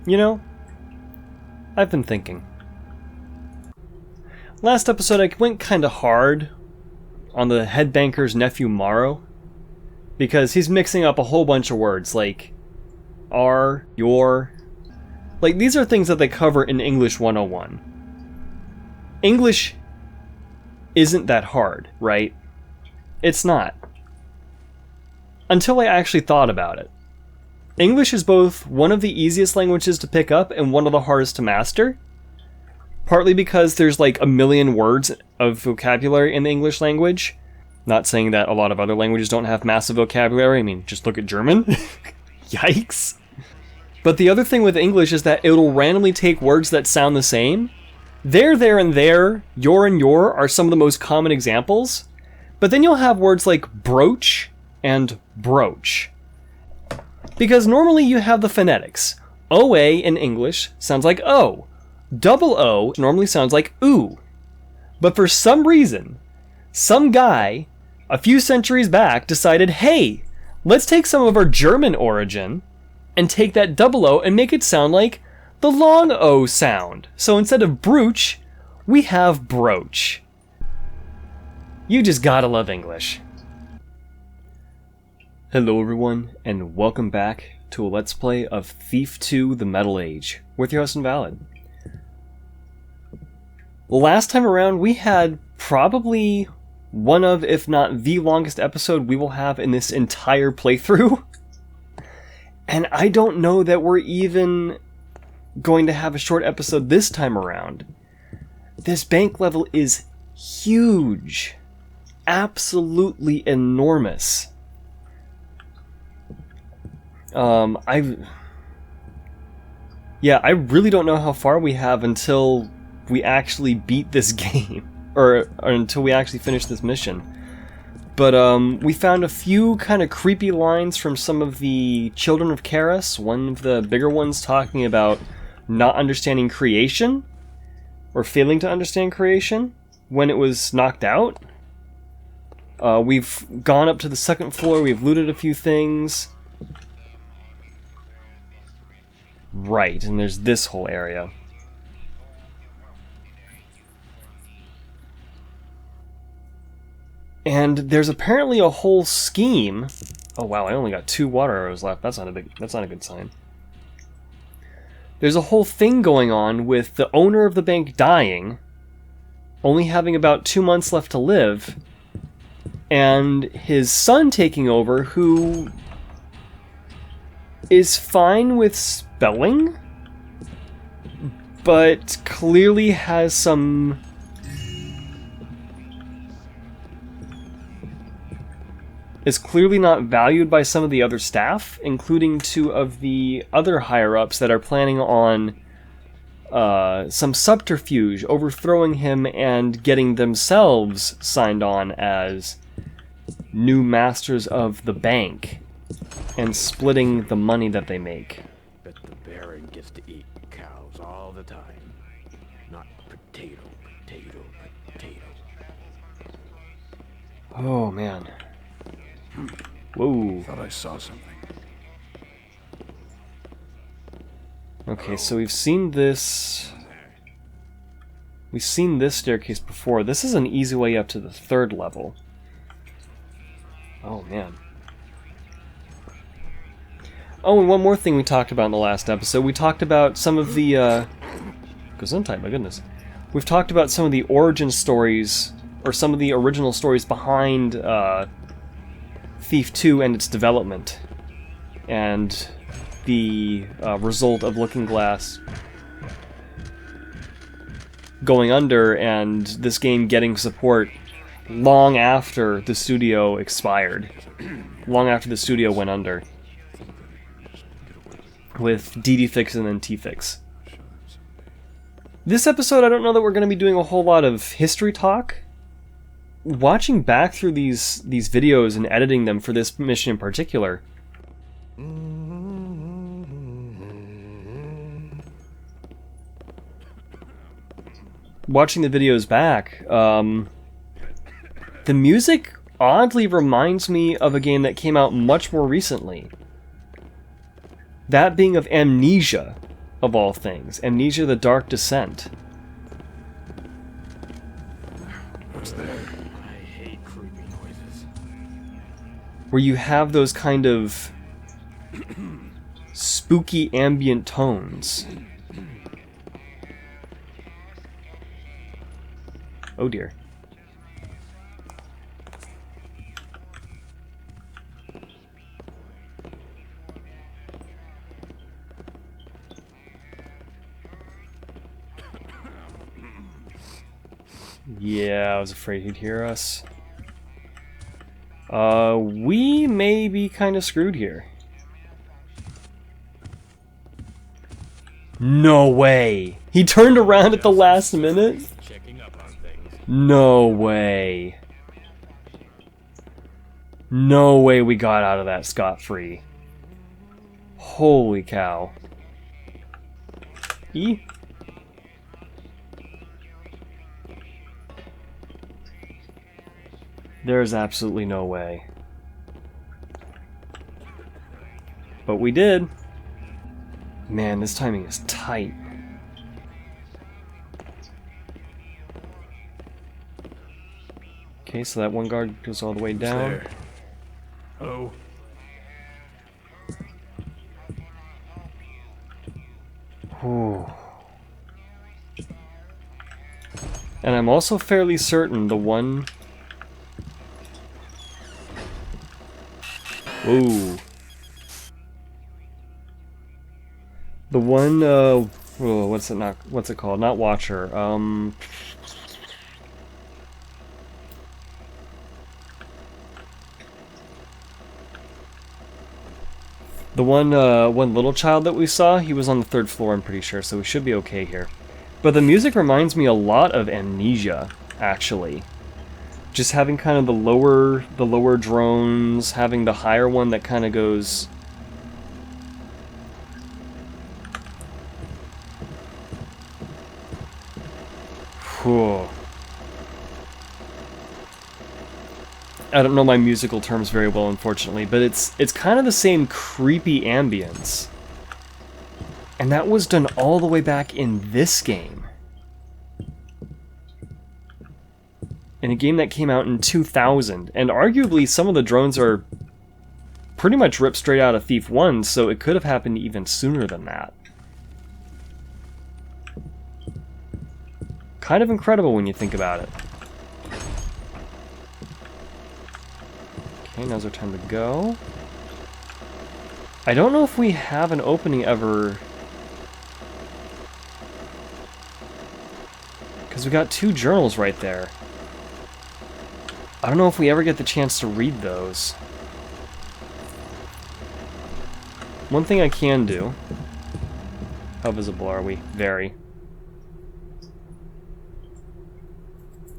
You know, I've been thinking. Last episode I went kinda hard on the head banker's nephew Morrow, because he's mixing up a whole bunch of words, like are, your. Like, these are things that they cover in English 101. English isn't that hard, right? It's not. Until I actually thought about it. English is both one of the easiest languages to pick up and one of the hardest to master. Partly because there's like a million words of vocabulary in the English language. Not saying that a lot of other languages don't have massive vocabulary. I mean, just look at German. Yikes. But the other thing with English is that it'll randomly take words that sound the same. There, and there, your and your are some of the most common examples. But then you'll have words like brooch and brooch. Because normally you have the phonetics. OA in English sounds like O. Double O normally sounds like oo. But for some reason, some guy a few centuries back decided, hey, let's take some of our German origin and take that double O and make it sound like the long O sound. So instead of brooch, we have brooch. You just gotta love English. Hello everyone, and welcome back to a Let's Play of Thief 2 The Metal Age, with your host Invalid. Last time around, we had probably one of, if not the longest episode we will have in this entire playthrough. And I don't know that we're even going to have a short episode this time around. This bank level is huge. Absolutely enormous. I really don't know how far we have until we actually beat this game, or until we actually finish this mission. But we found a few kind of creepy lines from some of the children of Karis, one of the bigger ones talking about not understanding creation, or failing to understand creation, when it was knocked out. We've gone up to the second floor, we've looted a few things. Right, and there's this whole area. And there's apparently a whole scheme. Oh wow, I only got 2 water arrows left. That's not a good sign. There's a whole thing going on with the owner of the bank dying, only having about 2 months left to live, and his son taking over, who is fine with spelling, but clearly has some is clearly not valued by some of the other staff, including 2 of the other higher-ups that are planning on some subterfuge, overthrowing him and getting themselves signed on as new masters of the bank, and splitting the money that they make. Bet the Baron gets to eat cows all the time. Not potato. Oh man. Whoa. Thought I saw something. Okay, so we've seen this. We've seen this staircase before. This is an easy way up to the 3rd level. Oh man. Oh, and one more thing we talked about in the last episode. We talked about some of the Gesundheit, my goodness. We've talked about some of the origin stories, or some of the original stories behind Thief 2 and its development, and the result of Looking Glass going under, and this game getting support long after the studio expired, long after the studio went under, with DD-Fix and then T-Fix. This episode, I don't know that we're going to be doing a whole lot of history talk. Watching back through these videos and editing them for this mission in particular, watching the videos back, the music oddly reminds me of a game that came out much more recently. That being of Amnesia, of all things. Amnesia: The Dark Descent. What's there? I hate creepy noises. Where you have those kind of spooky ambient tones. Oh dear. Yeah, I was afraid he'd hear us. We may be kind of screwed here. No way! He turned around at the last minute? Checking up on things. No way. No way we got out of that scot-free. Holy cow. E? There's absolutely no way. But we did. Man, this timing is tight. Okay, so that one guard goes all the way down. There. Oh. Whew. And I'm also fairly certain the one... Ooh. The one, oh, what's it called? Not Watcher, the one little child that we saw, he was on the 3rd floor, I'm pretty sure, so we should be okay here. But the music reminds me a lot of Amnesia, actually. Just having kind of the lower drones, having the higher one that kind of goes... Whew. I don't know my musical terms very well, unfortunately, but it's kind of the same creepy ambience. And that was done all the way back in this game. In a game that came out in 2000, and arguably some of the drones are pretty much ripped straight out of Thief 1, so it could have happened even sooner than that. Kind of incredible when you think about it. Okay, now's our time to go. I don't know if we have an opening ever... because we got 2 journals right there. I don't know if we ever get the chance to read those. One thing I can do... How visible are we? Very.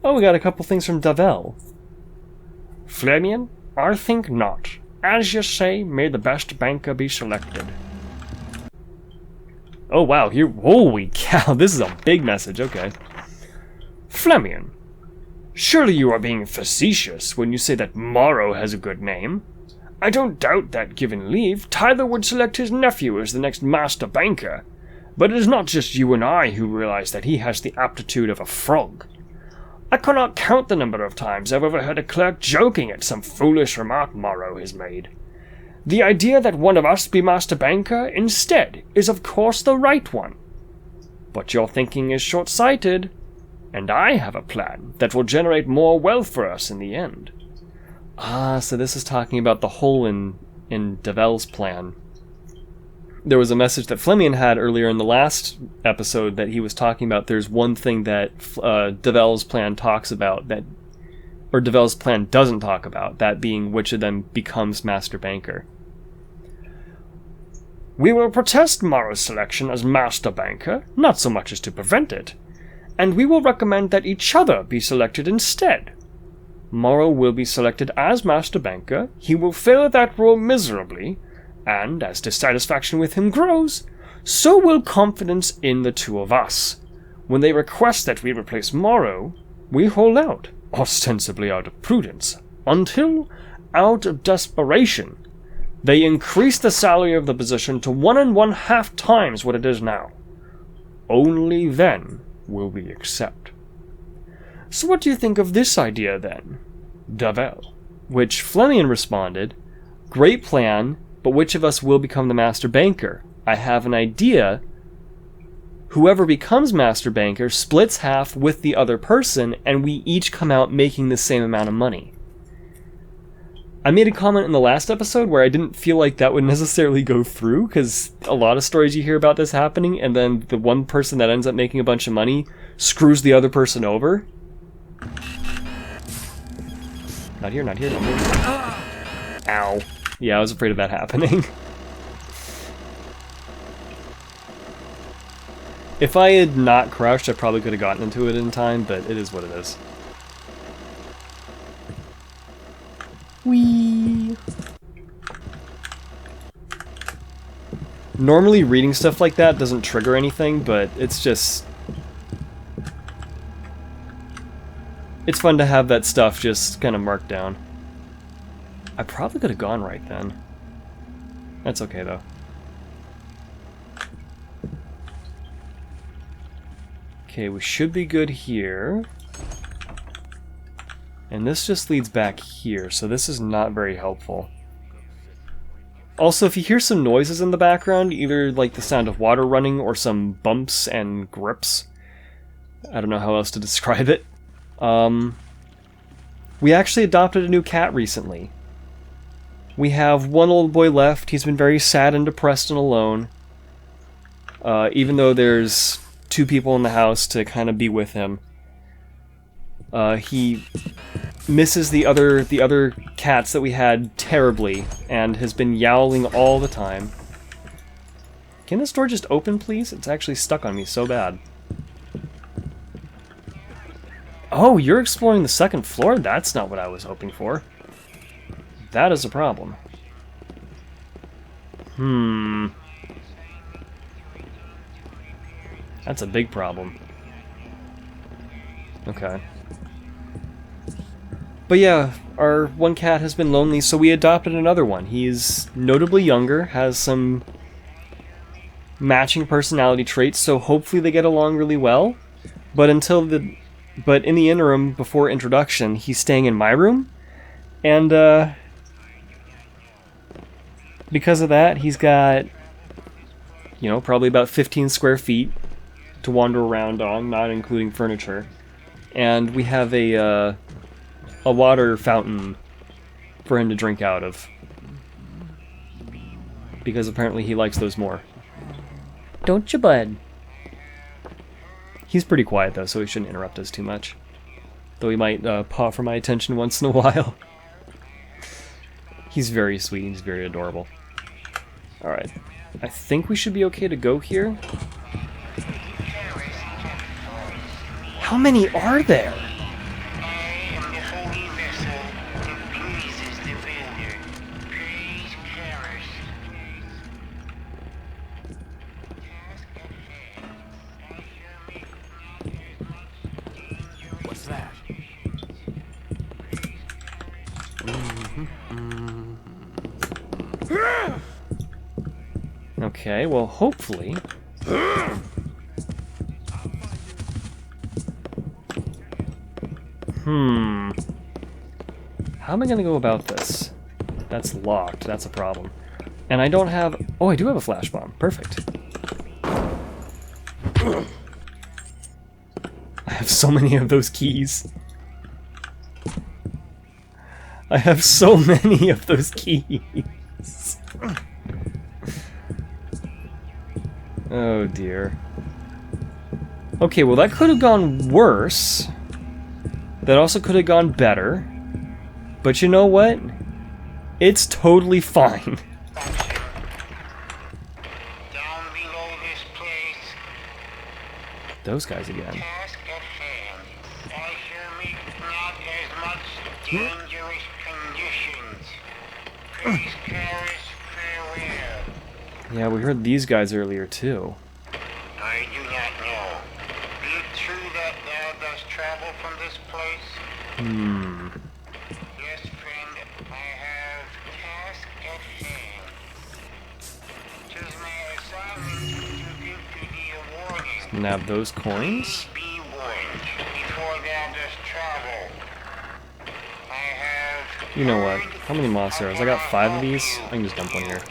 Oh, we got a couple things from Davel. Flemian, I think not. As you say, may the best banker be selected. Oh wow, here... Holy cow, this is a big message, okay. Flemian, surely you are being facetious when you say that Morrow has a good name. I don't doubt that, given leave, Tyler would select his nephew as the next master banker. But it is not just you and I who realize that he has the aptitude of a frog. I cannot count the number of times I've overheard a clerk joking at some foolish remark Morrow has made. The idea that one of us be master banker instead is of course the right one. But your thinking is short-sighted, and I have a plan that will generate more wealth for us in the end. Ah, so this is talking about the hole in Davel's plan. There was a message that Flemian had earlier in the last episode that he was talking about. There's one thing that Davel's plan talks about, that, or Davel's plan doesn't talk about, that being which of them becomes master banker. We will protest Morrow's selection as master banker, not so much as to prevent it, and we will recommend that each other be selected instead. Morrow will be selected as master banker, he will fail that role miserably, and as dissatisfaction with him grows, so will confidence in the two of us. When they request that we replace Morrow, we hold out, ostensibly out of prudence, until, out of desperation, They increased the salary of the position to 1½ times what it is now. Only then will we accept. So what do you think of this idea then, Davel? Which Flemian responded, great plan, but which of us will become the master banker? I have an idea. Whoever becomes master banker splits half with the other person, and we each come out making the same amount of money. I made a comment in the last episode where I didn't feel like that would necessarily go through, because a lot of stories you hear about this happening, and then the one person that ends up making a bunch of money screws the other person over. Not here, not here, not here. Ow. Yeah, I was afraid of that happening. If I had not crouched, I probably could have gotten into it in time, but it is what it is. Whee! Normally reading stuff like that doesn't trigger anything, but it's just... it's fun to have that stuff just kind of marked down. I probably could have gone right then. That's okay though. Okay, we should be good here. And this just leads back here, so this is not very helpful. Also, if you hear some noises in the background, either like the sound of water running or some bumps and grips, I don't know how else to describe it. We actually adopted a new cat recently. We have one old boy left. He's been very sad and depressed and alone. Even though there's 2 people in the house to kind of be with him. He misses the other cats that we had terribly, and has been yowling all the time. Can this door just open, please? It's actually stuck on me so bad. Oh, you're exploring the 2nd floor? That's not what I was hoping for. That is a problem. That's a big problem. Okay. But yeah, our one cat has been lonely, so we adopted another one. He's notably younger, has some matching personality traits, so hopefully they get along really well. But in the interim, before introduction, he's staying in my room, and because of that, he's got, you know, probably about 15 square feet to wander around on, not including furniture. And we have a water fountain for him to drink out of, because apparently he likes those more. Don't you, bud? He's pretty quiet though, so he shouldn't interrupt us too much. Though he might paw for my attention once in a while. He's very sweet, he's very adorable. Alright, I think we should be okay to go here. How many are there? What's that? Okay, well, hopefully... How am I going to go about this? That's locked. That's a problem. And I don't have... Oh, I do have a flash bomb. Perfect. I have so many of those keys. I have so many of those keys. Oh, dear. Okay, well, that could have gone worse. That also could have gone better. But you know what? It's totally fine. Down below this place. Those guys again. Task at hand. I shall meet not as much dangerous conditions. Please carry farewell. Yeah, we heard these guys earlier too. I do not know. Be it true that thou dost travel from this place? Yes, friend, I have task at hand. Nab those coins. Be warned. Before thou dost travel, I have... You know what? How many moss arrows? I got 5 of these. I can just dump one here.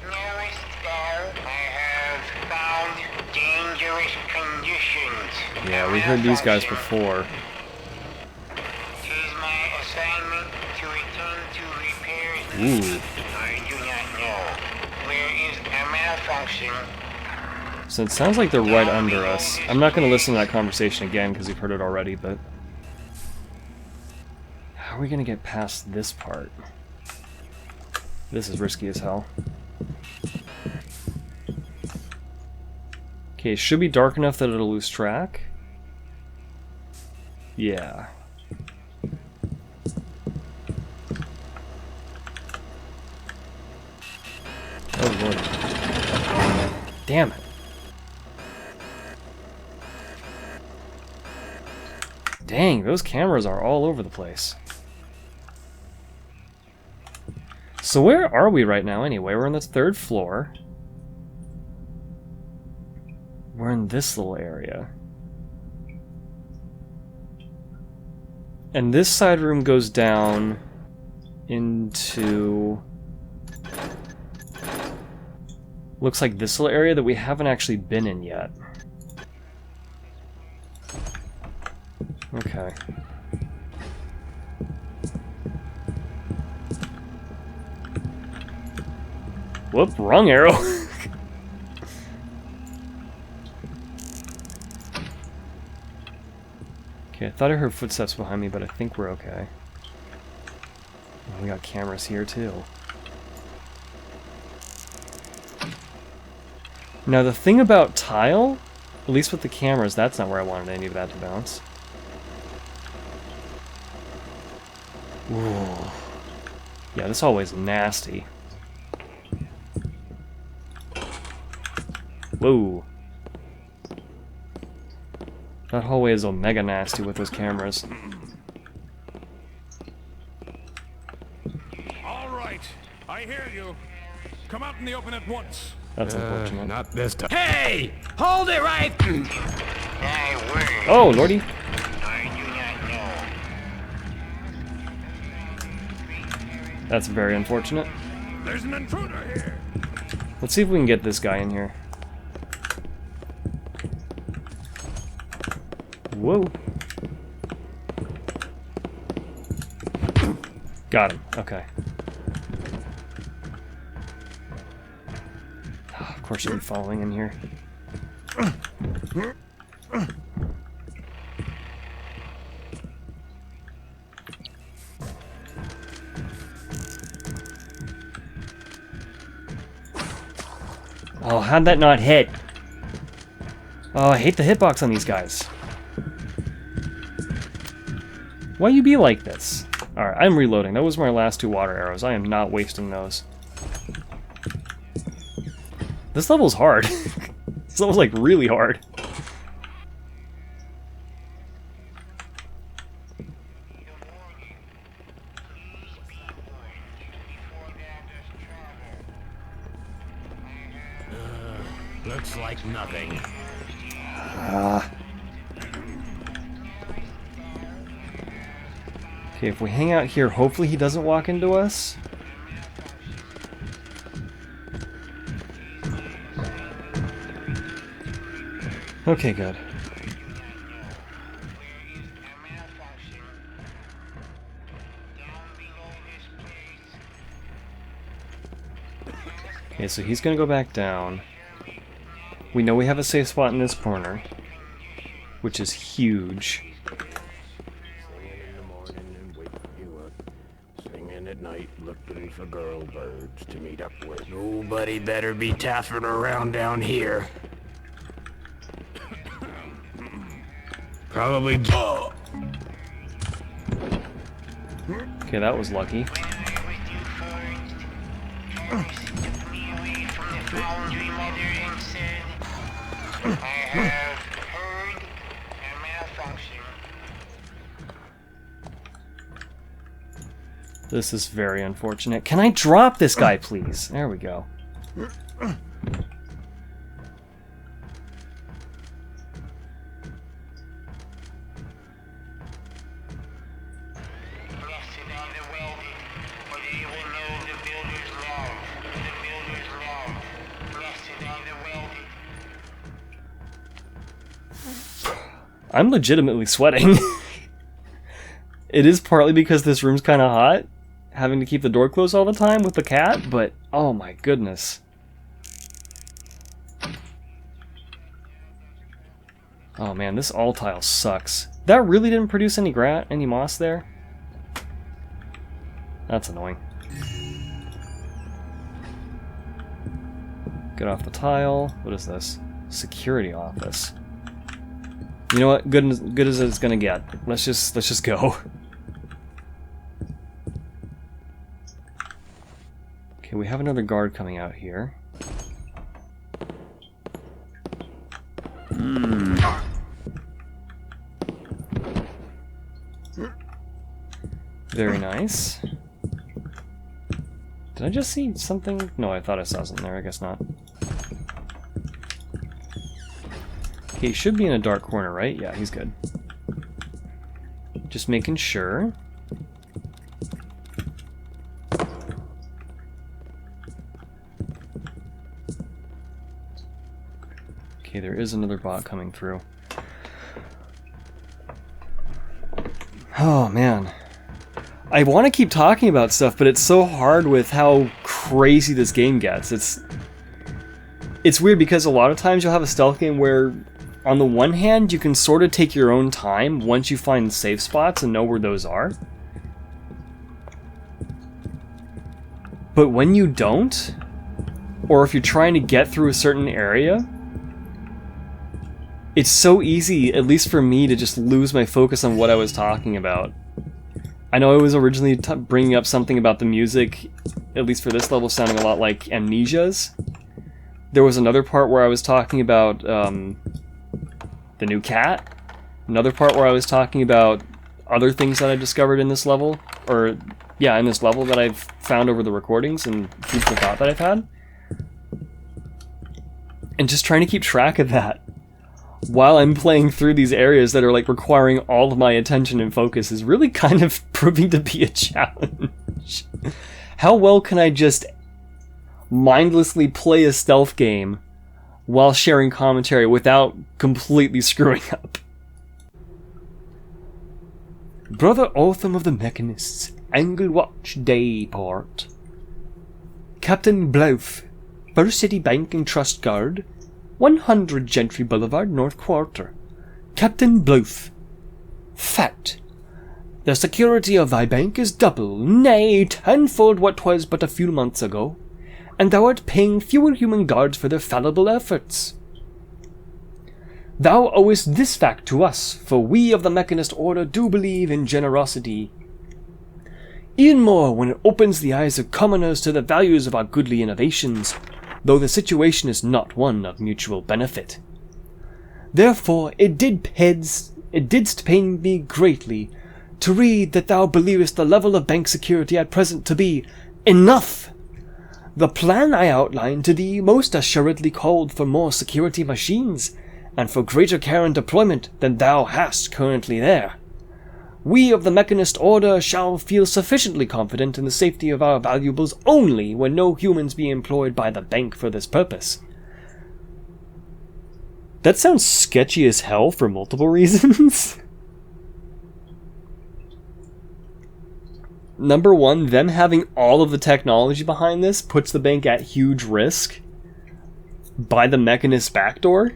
Knowest thou I have found dangerous conditions? Yeah, we heard these guys before. 'Tis my assignment to return to repairs. Ooh. I do not know. Where is a malfunction? So it sounds like they're right under us. I'm not going to listen to that conversation again because you've heard it already, but... How are we going to get past this part? This is risky as hell. Okay, it should be dark enough that it'll lose track. Yeah. Oh lord. Damn it. Dang, those cameras are all over the place. So where are we right now anyway? We're on the 3rd floor. We're in this little area. And this side room goes down into... Looks like this little area that we haven't actually been in yet. Okay. Whoop, wrong arrow. Okay, I thought I heard footsteps behind me, but I think we're okay. Oh, we got cameras here too. Now the thing about tile, at least with the cameras, that's not where I wanted any of that to bounce. Ooh. Yeah, this hallway's nasty. Whoa. That hallway is omega nasty with those cameras. All right, I hear you. Come out in the open at once. That's unfortunate. Not this time. Hey! Hold it right! Thy word. Oh, lordy. I do not know. That's very unfortunate. There's an intruder here. Let's see if we can get this guy in here. Whoa. Got him. Okay. Of course you'll be following in here. Oh, how'd that not hit? Oh, I hate the hitbox on these guys. Why you be like this? Alright, I'm reloading. That was my last 2 water arrows. I am not wasting those. This level's hard. This level's like really hard. Looks like nothing. Okay, if we hang out here, hopefully he doesn't walk into us. Okay, good. Okay, so he's gonna go back down. We know we have a safe spot in this corner, which is huge. Singing in the morning and waking you up. Singing at night, looking for girl birds to meet up with. Nobody better be taffing around down here. Probably. Okay, that was lucky. I have heard a malfunction. This is very unfortunate. Can I drop this guy, please? There we go. I'm legitimately sweating. It is partly because this room's kind of hot, having to keep the door closed all the time with the cat, but oh my goodness. Oh man, this all tile sucks. That really didn't produce any moss there? That's annoying. Get off the tile. What is this? Security office. You know what? Good as it's gonna get. Let's just go. Okay, we have another guard coming out here. Very nice. Did I just see something? No, I thought I saw something there. I guess not. Okay, he should be in a dark corner, right? Yeah, he's good. Just making sure. Okay, there is another bot coming through. Oh, man. I want to keep talking about stuff, but it's so hard with how crazy this game gets. It's weird because a lot of times you'll have a stealth game where, on the one hand, you can sort of take your own time once you find safe spots and know where those are. But when you don't, or if you're trying to get through a certain area, it's so easy, at least for me, to just lose my focus on what I was talking about. I know I was originally bringing up something about the music, at least for this level, sounding a lot like Amnesia's. There was another part where I was talking about the new cat. Another part where I was talking about other things that I discovered in this level, or yeah, in this level that I've found over the recordings and food for thought that I've had. And just trying to keep track of that while I'm playing through these areas that are like requiring all of my attention and focus is really kind of proving to be a challenge. How well can I just mindlessly play a stealth game while sharing commentary without completely screwing up? Brother Otham of the Mechanists, Angle Watch Dayport. Captain Blouf, First City Bank and Trust Guard, 100 Gentry Boulevard, North Quarter. Captain Blouf. Fact. The security of thy bank is double, nay, tenfold what 'twas but a few months ago, and thou art paying fewer human guards for their fallible efforts. Thou owest this fact to us, for we of the Mechanist Order do believe in generosity. E'en more when it opens the eyes of commoners to the values of our goodly innovations, though the situation is not one of mutual benefit. Therefore it didst pain me greatly to read that thou believest the level of bank security at present to be enough. The plan I outlined to thee most assuredly called for more security machines, and for greater care and deployment than thou hast currently there. We of the Mechanist Order shall feel sufficiently confident in the safety of our valuables only when no humans be employed by the bank for this purpose. That sounds sketchy as hell for multiple reasons. Number one, them having all of the technology behind this puts the bank at huge risk by the Mechanist backdoor.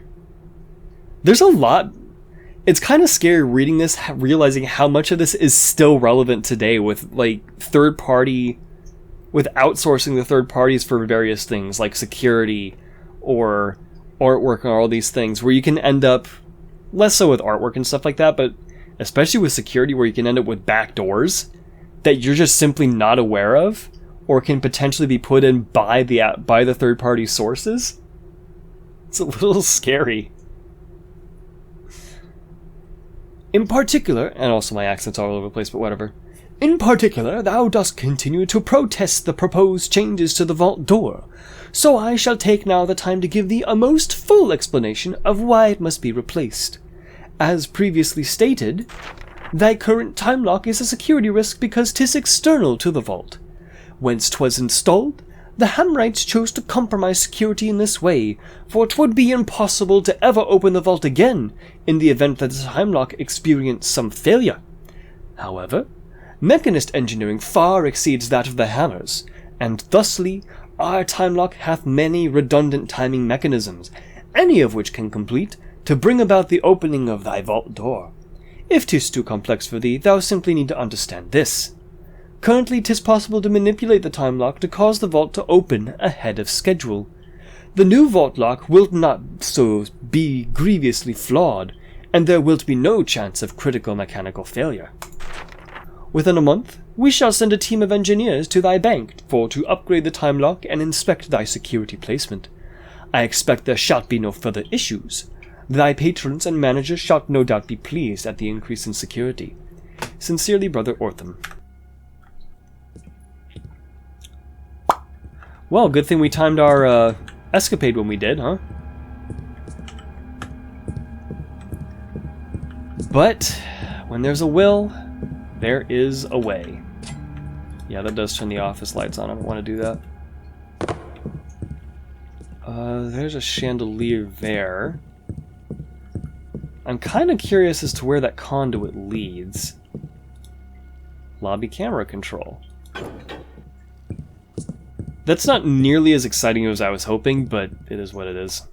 There's a lot. It's kind of scary reading this, realizing how much of this is still relevant today with, like, with outsourcing the third parties for various things, like security or artwork and all these things, where you can end up, less so with artwork and stuff like that, but especially with security, where you can end up with backdoors that you're just simply not aware of, or can potentially be put in by the third party sources. It's a little scary. In particular, and also my accent's all over the place, but whatever. In particular, thou dost continue to protest the proposed changes to the vault door, so I shall take now the time to give thee a most full explanation of why it must be replaced. As previously stated, thy current time lock is a security risk because 'tis external to the vault. Whence 'twas installed, The Hamrites chose to compromise security in this way, for it would be impossible to ever open the vault again in the event that the time lock experienced some failure. However, mechanist engineering far exceeds that of the Hammers, and thusly our time lock hath many redundant timing mechanisms, any of which can complete to bring about the opening of thy vault door. If 'tis too complex for thee, thou simply need to understand this. Currently, 'tis possible to manipulate the time lock to cause the vault to open ahead of schedule. The new vault lock will not so be grievously flawed, and there will be no chance of critical mechanical failure. Within a month, we shall send a team of engineers to thy bank to upgrade the time lock and inspect thy security placement. I expect there shall be no further issues. Thy patrons and managers shall no doubt be pleased at the increase in security. Sincerely, Brother Ortham. Well, good thing we timed our escapade when we did, huh? But when there's a will, there is a way. Yeah, that does turn the office lights on. I don't want to do that. There's a chandelier there. I'm kind of curious as to where that conduit leads. Lobby camera control. That's not nearly as exciting as I was hoping, but it is what it is.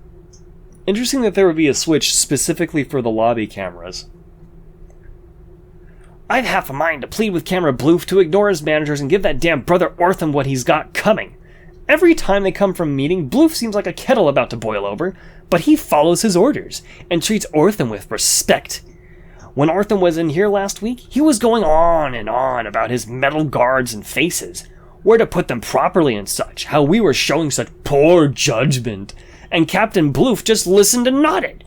Interesting that there would be a switch specifically for the lobby cameras. I've half a mind to plead with Camera Bloof to ignore his managers and give that damn Brother Ortham what he's got coming. Every time they come from a meeting, Bloof seems like a kettle about to boil over, but he follows his orders and treats Ortham with respect. When Ortham was in here last week, he was going on and on about his metal guards and faces, where to put them properly and such, how we were showing such poor judgment, and Captain Bloof just listened and nodded.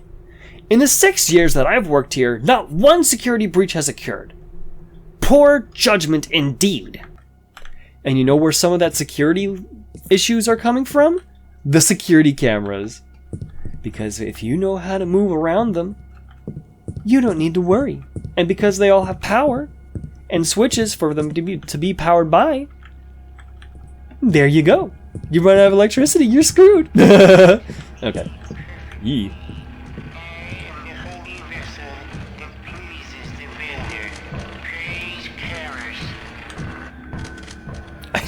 In the 6 years that I've worked here, not one security breach has occurred. Poor judgment indeed. And you know where some of that security issues are coming from? The security cameras. Because if you know how to move around them, you don't need to worry. And because they all have power and switches for them to be powered by, there you go. You run out of electricity, you're screwed. Okay. Yee.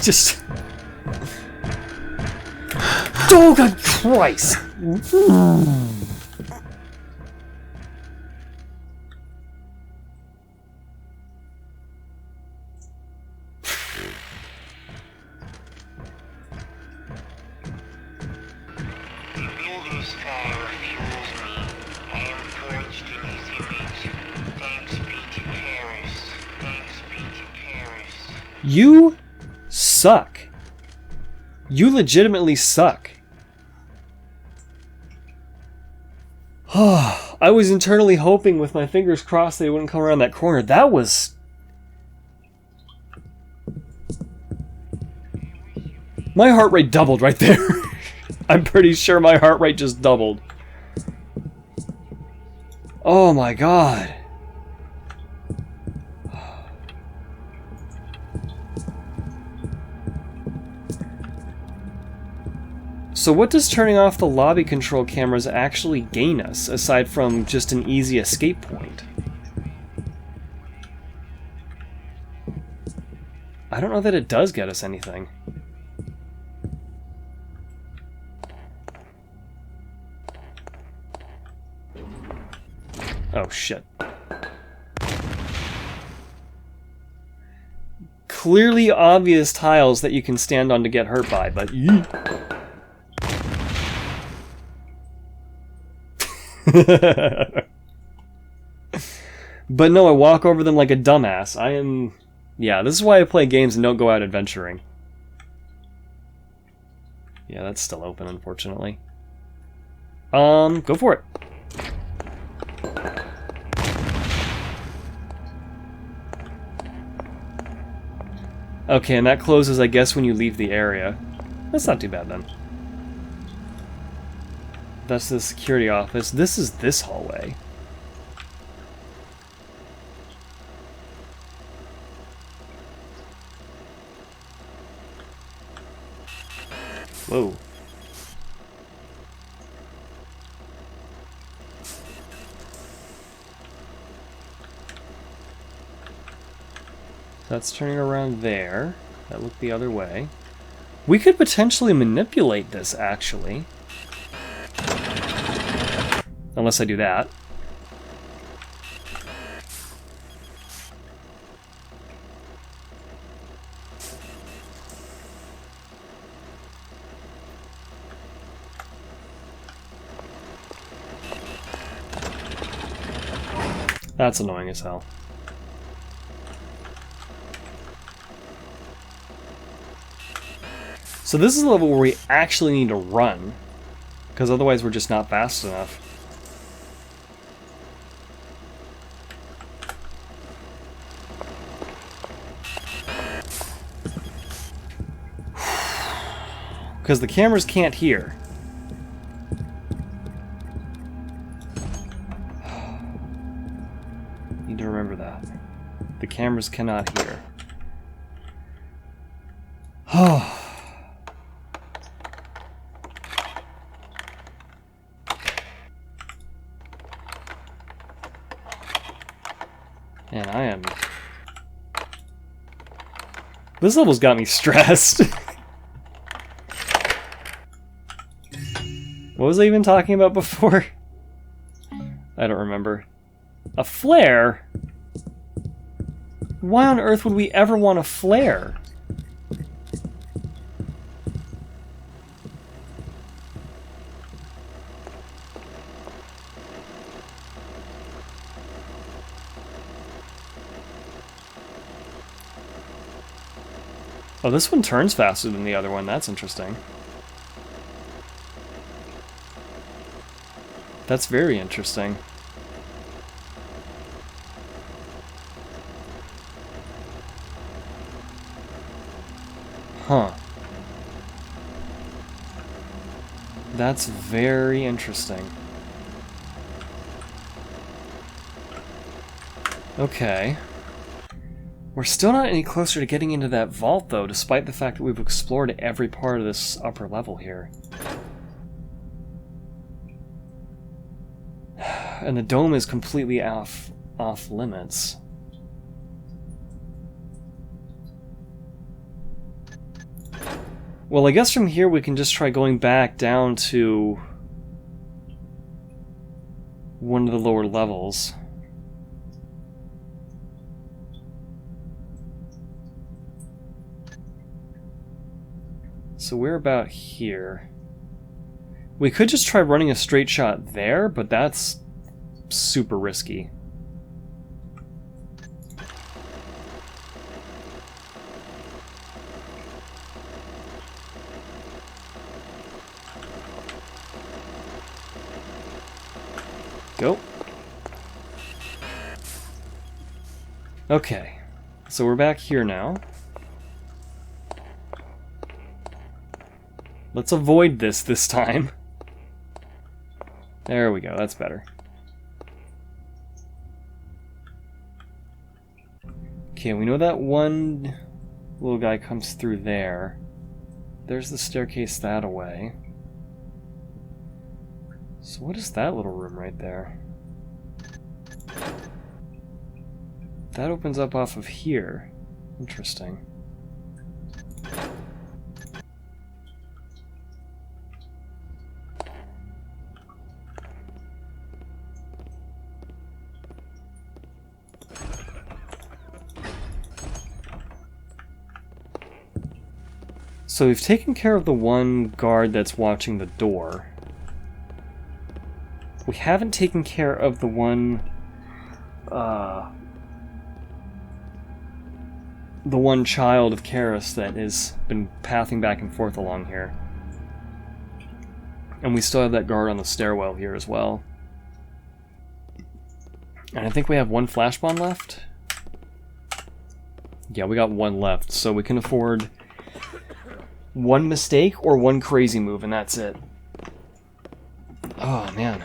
Just... Oh, God Christ! You suck. You legitimately suck. I was internally hoping with my fingers crossed they wouldn't come around that corner. That was... My heart rate doubled right there. I'm pretty sure my heart rate just doubled. Oh my god. So what does turning off the lobby control cameras actually gain us, aside from just an easy escape point? I don't know that it does get us anything. Oh shit. Clearly obvious tiles that you can stand on to get hurt by, but But no, I walk over them like a dumbass. I am... Yeah, this is why I play games and don't go out adventuring. Yeah, that's still open, unfortunately. Go for it. Okay, and that closes, I guess, when you leave the area. That's not too bad, then. That's the security office. This is this hallway. Whoa. That's turning around there. That looked the other way. We could potentially manipulate this, actually. Unless I do that. That's annoying as hell. So this is a level where we actually need to run, because otherwise we're just not fast enough. Because the cameras can't hear. Need to remember that. The cameras cannot hear. Oh. Man, I am... This level's got me stressed. What was I even talking about before? I don't remember. A flare? Why on earth would we ever want a flare? Oh, this one turns faster than the other one. That's interesting. That's very interesting. Huh. That's very interesting. Okay. We're still not any closer to getting into that vault, though, despite the fact that we've explored every part of this upper level here. And the dome is completely off limits. Well, I guess from here we can just try going back down to one of the lower levels. So we're about here. We could just try running a straight shot there, but that's super risky. Go. Okay, so we're back here now. Let's avoid this time. There we go, that's better. Okay, we know that one little guy comes through there. There's the staircase that way. So what is that little room right there? That opens up off of here. Interesting. So we've taken care of the one guard that's watching the door. We haven't taken care of the one child of Karis that has been pathing back and forth along here. And we still have that guard on the stairwell here as well. And I think we have one flash bomb left. Yeah, we got one left, so we can afford one mistake or one crazy move, and that's it. Oh, man.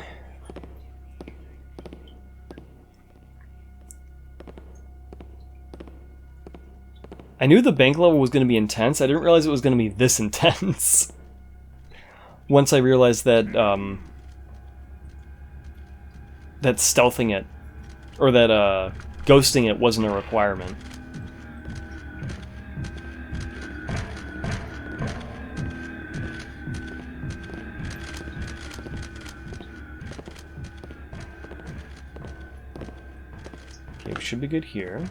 I knew the bank level was going to be intense. I didn't realize it was going to be this intense. once I realized that that stealthing it, or that ghosting it wasn't a requirement. Okay, we should be good here.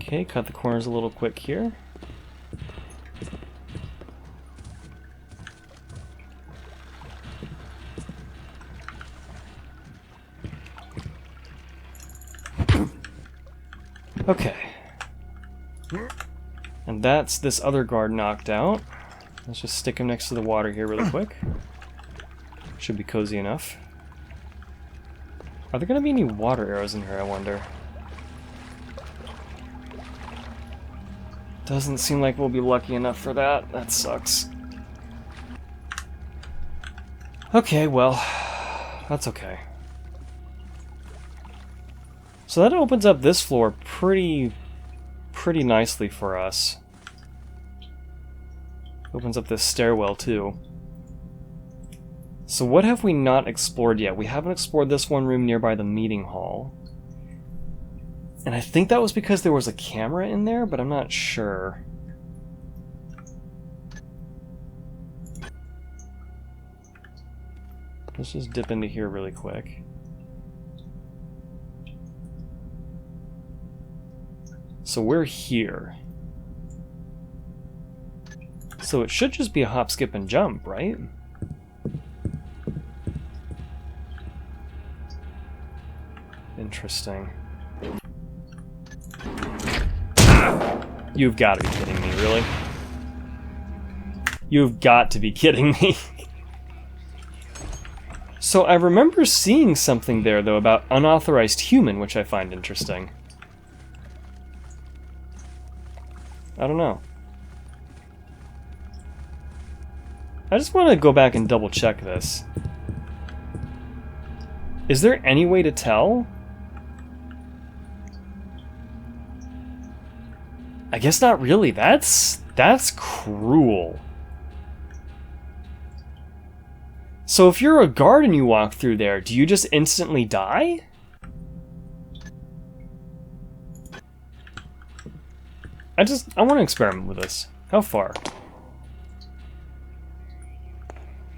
Okay, cut the corners a little quick here. Okay. And that's this other guard knocked out. Let's just stick him next to the water here really quick. Should be cozy enough. Are there going to be any water arrows in here, I wonder? Doesn't seem like we'll be lucky enough for that. That sucks. Okay, well, that's okay. So that opens up this floor pretty nicely for us. Opens up this stairwell too. So what have we not explored yet? We haven't explored this one room nearby the meeting hall. And I think that was because there was a camera in there, but I'm not sure. Let's just dip into here really quick. So we're here. So it should just be a hop, skip, and jump, right? Interesting. You've got to be kidding me, really? You've got to be kidding me. So I remember seeing something there, though, about unauthorized human, which I find interesting. I don't know. I just want to go back and double check this. Is there any way to tell? I guess not really. That's cruel. So if you're a guard and you walk through there, do you just instantly die? I want to experiment with this. How far?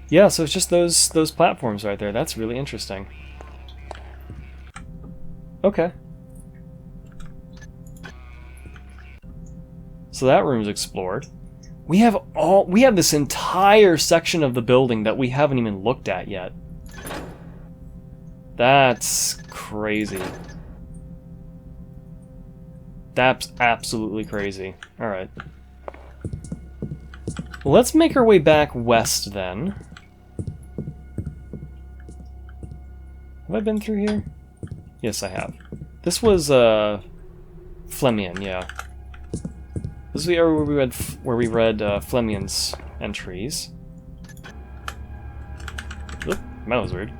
Yeah, so it's just those platforms right there. That's really interesting. Okay. So that room's explored. We have this entire section of the building that we haven't even looked at yet. That's crazy. That's absolutely crazy. Alright. Well, let's make our way back west then. Have I been through here? Yes, I have. This was, Flemian, yeah. This is the area where we read Flemian's entries. Oop, that was weird.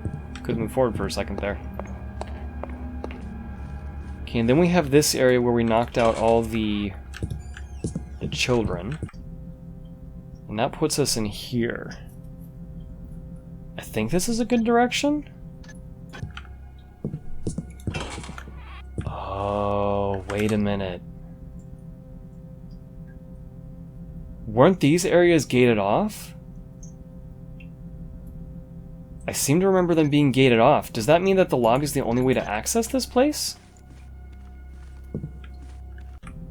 Couldn't move forward for a second there. Okay, and then we have this area where we knocked out all the children. And that puts us in here. I think this is a good direction? Oh, wait a minute. Weren't these areas gated off? I seem to remember them being gated off. Does that mean that the lobby is the only way to access this place?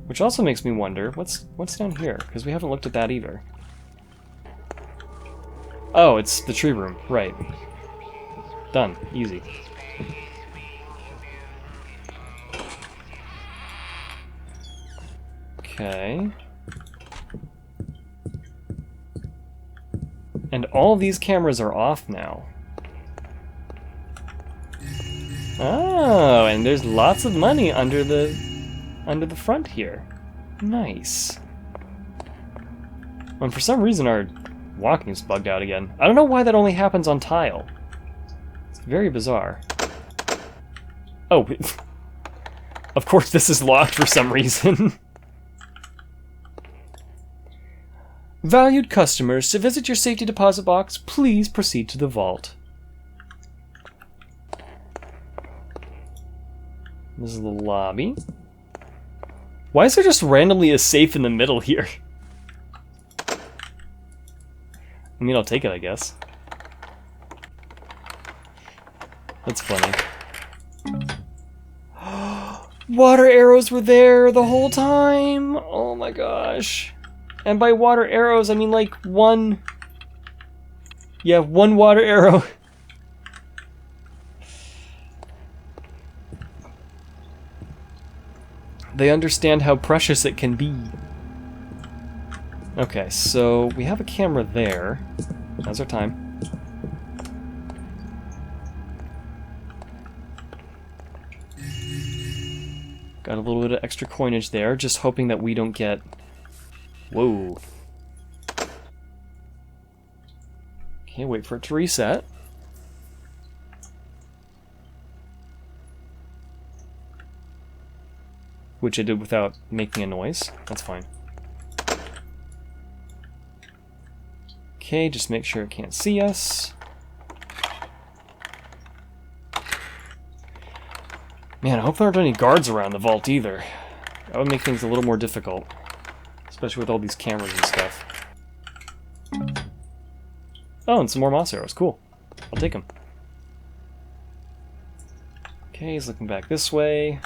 Which also makes me wonder, what's down here? Because we haven't looked at that either. Oh, it's the tree room. Right. Done. Easy. Okay. And all these cameras are off now. Oh, and there's lots of money under the front here. Nice. And for some reason our walking is bugged out again. I don't know why that only happens on tile. It's very bizarre. Oh, of course this is locked for some reason. Valued customers, to visit your safety deposit box, please proceed to the vault. This is the lobby. Why is there just randomly a safe in the middle here? I mean, I'll take it, I guess. That's funny. Water arrows were there the whole time! Oh my gosh. And by water arrows, I mean like one... Yeah, one water arrow. They understand how precious it can be. Okay, so we have a camera there. Now's our time. Got a little bit of extra coinage there, just hoping that we don't get... Whoa. Okay, wait for it to reset. Which I did without making a noise. That's fine. Okay, just make sure it can't see us. Man, I hope there aren't any guards around the vault either. That would make things a little more difficult. Especially with all these cameras and stuff. Oh, and some more moss arrows. Cool. I'll take them. Okay, he's looking back this way.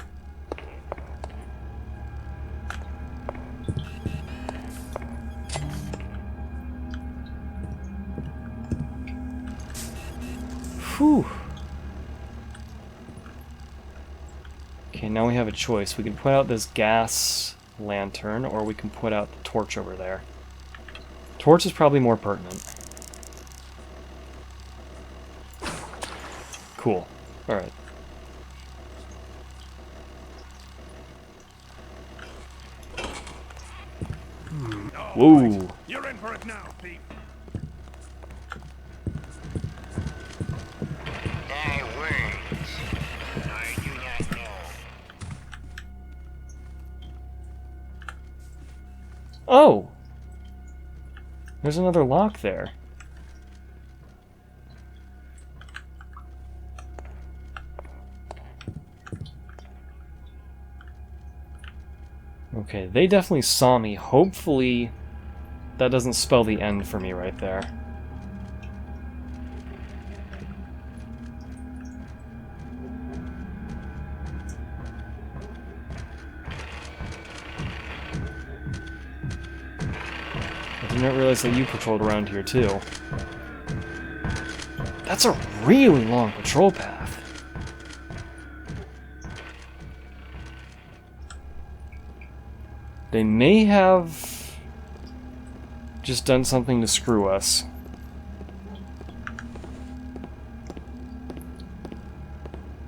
Whew. Okay, now we have a choice. We can put out this gas lantern, or we can put out the torch over there. Torch is probably more pertinent. Cool. Alright. Whoa. You're in for it now, thief. Thy words, I do not know. Oh! There's another lock there. Okay, they definitely saw me. Hopefully that doesn't spell the end for me right there. I did not realize that you patrolled around here too. That's a really long patrol path. They may have just done something to screw us.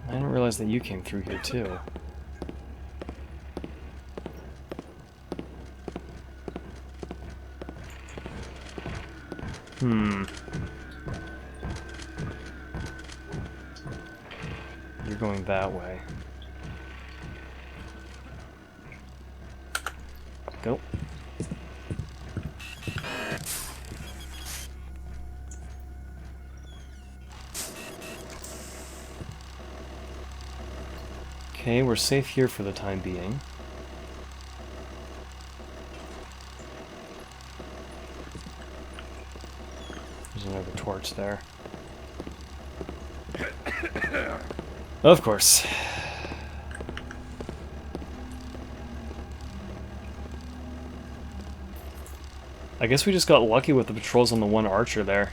I didn't realize that you came through here too. You're going that way. Go. Okay, we're safe here for the time being. There's another torch there. Of course. I guess we just got lucky with the patrols on the one archer there.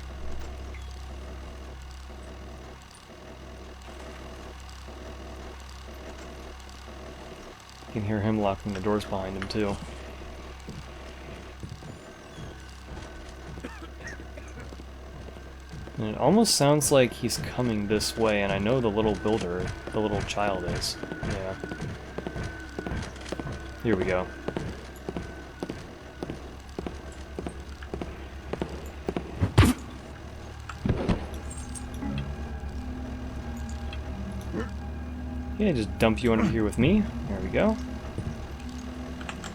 You can hear him locking the doors behind him too. And it almost sounds like he's coming this way, and I know the little builder, the little child is. Yeah. Here we go. Yeah, just dump you under here with me. There we go.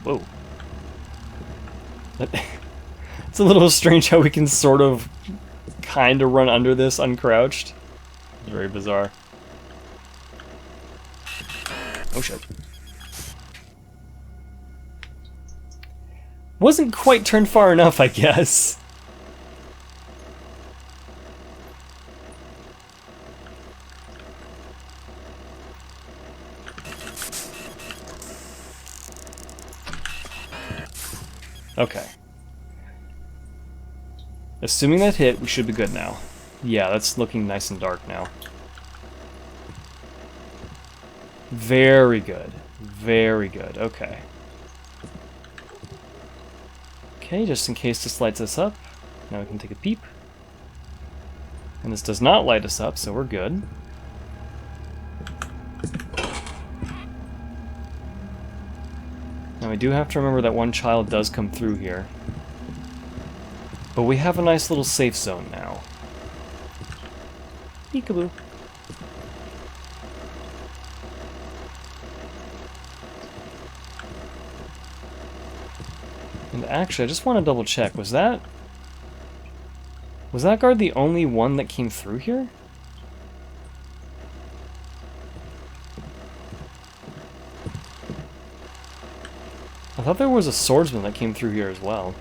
Whoa. It's a little strange how we can sort of kind of run under this uncrouched. Very bizarre. Oh shit. Wasn't quite turned far enough, I guess. Okay. Assuming that hit, we should be good now. Yeah, that's looking nice and dark now. Very good. Very good. Okay. Okay, just in case this lights us up. Now we can take a peep. And this does not light us up, so we're good. Now we do have to remember that one child does come through here. But we have a nice little safe zone now. Peekaboo. And actually, I just want to double check. Was that guard the only one that came through here? I thought there was a swordsman that came through here as well.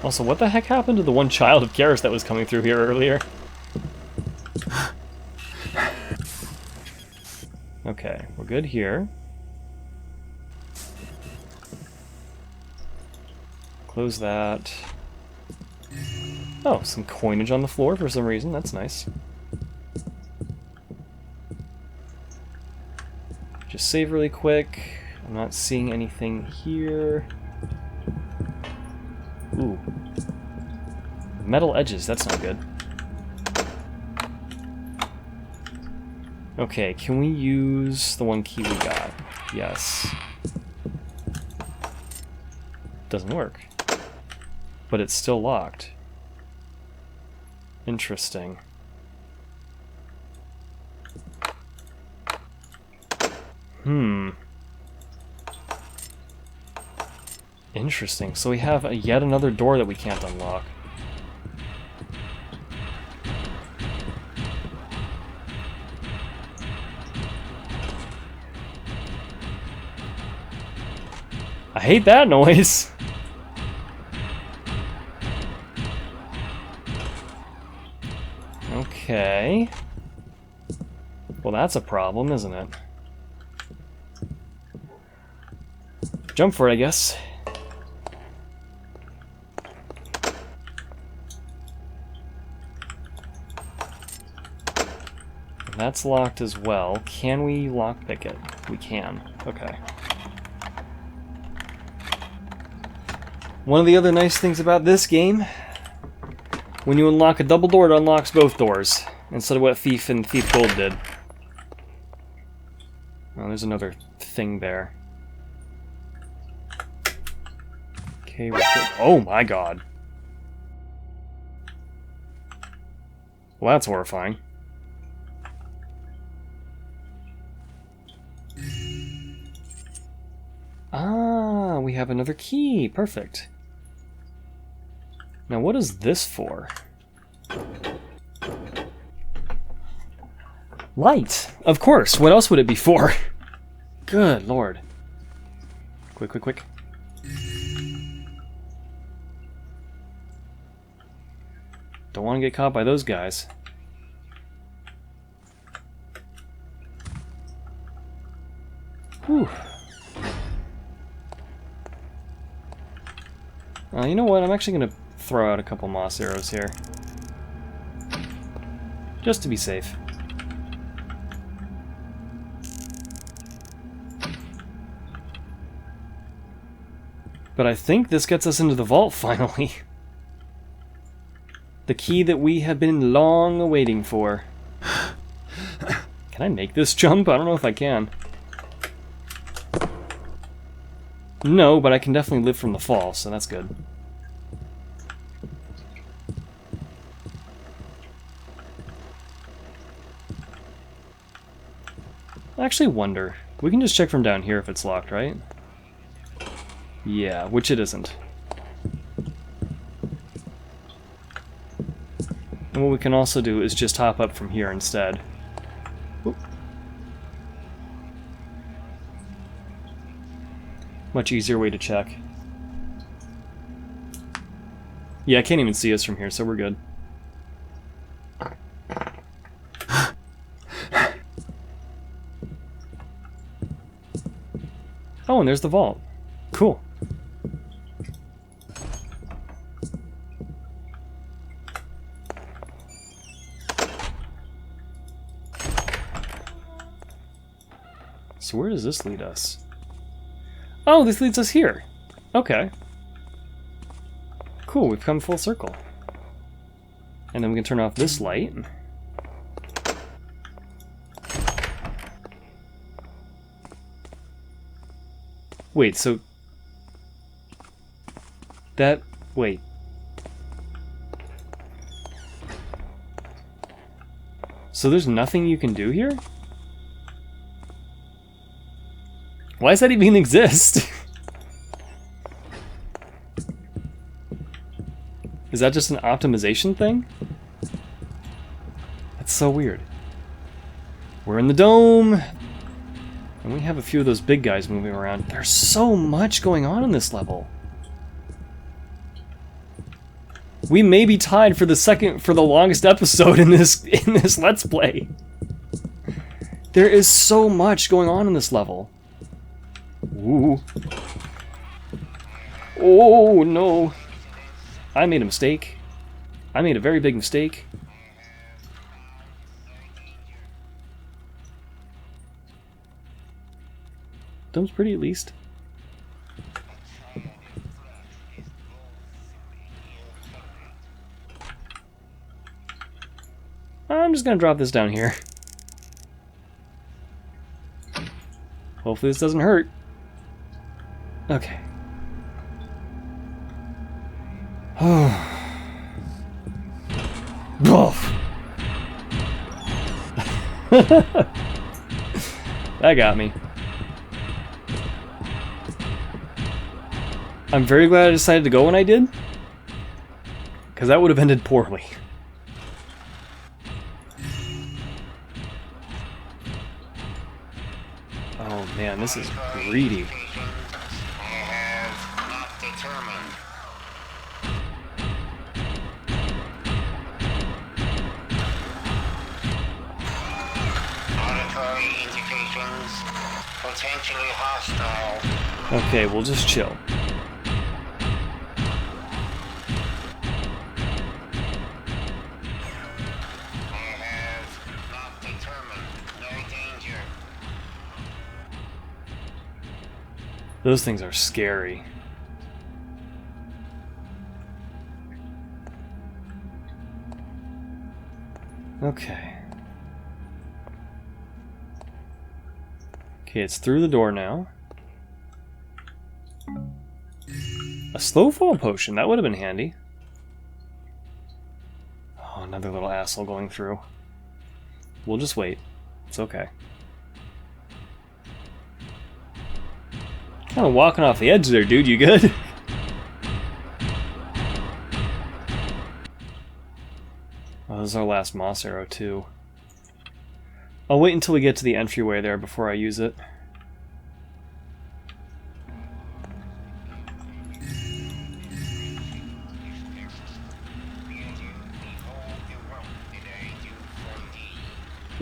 Also, what the heck happened to the one child of Garrus that was coming through here earlier? Okay, we're good here. Close that. Oh, some coinage on the floor for some reason. That's nice. Just save really quick. I'm not seeing anything here. Ooh. Metal edges, that's not good. Okay, can we use the one key we got? Yes. Doesn't work. But it's still locked. Interesting. Interesting. So we have yet another door that we can't unlock. I hate that noise! Okay. Well, that's a problem, isn't it? Jump for it, I guess. That's locked as well. Can we lockpick it? We can. Okay. One of the other nice things about this game, when you unlock a double door, it unlocks both doors, instead of what Thief and Thief Gold did. Oh, there's another thing there. Okay, we're good. Oh my god. Well, that's horrifying. Ah, we have another key. Perfect. Now, what is this for? Light! Of course! What else would it be for? Good lord. Quick, quick, quick. Don't want to get caught by those guys. Whew. You know what? I'm actually going to throw out a couple moss arrows here. Just to be safe. But I think this gets us into the vault finally. The key that we have been long awaiting for. Can I make this jump? I don't know if I can. No, but I can definitely live from the fall, so that's good. I actually wonder. We can just check from down here if it's locked, right? Yeah, which it isn't. And what we can also do is just hop up from here instead. Oop. Much easier way to check. Yeah, I can't even see us from here, so we're good. Oh, and there's the vault. Cool. So where does this lead us? Oh, this leads us here. Okay. Cool, we've come full circle. And then we can turn off this light. Wait, so... That... Wait. So there's nothing you can do here? Why does that even exist? Is that just an optimization thing? That's so weird. We're in the dome! And we have a few of those big guys moving around. There's so much going on in this level. We may be tied for the longest episode in this Let's Play. There is so much going on in this level. Ooh. Oh no. I made a mistake. I made a very big mistake. Dome's pretty at least. I'm just gonna drop this down here. Hopefully this doesn't hurt. Okay. That got me. I'm very glad I decided to go when I did, because that would have ended poorly. Oh man, this is greedy. Potentially hostile. Okay, we'll just chill. I have not determined. No danger. Those things are scary. Okay. Okay, it's through the door now. A slow fall potion, that would have been handy. Oh, another little asshole going through. We'll just wait. It's okay. Kind of walking off the edge there, dude. You good? Oh, this is our last moss arrow, too. I'll wait until we get to the entryway there before I use it.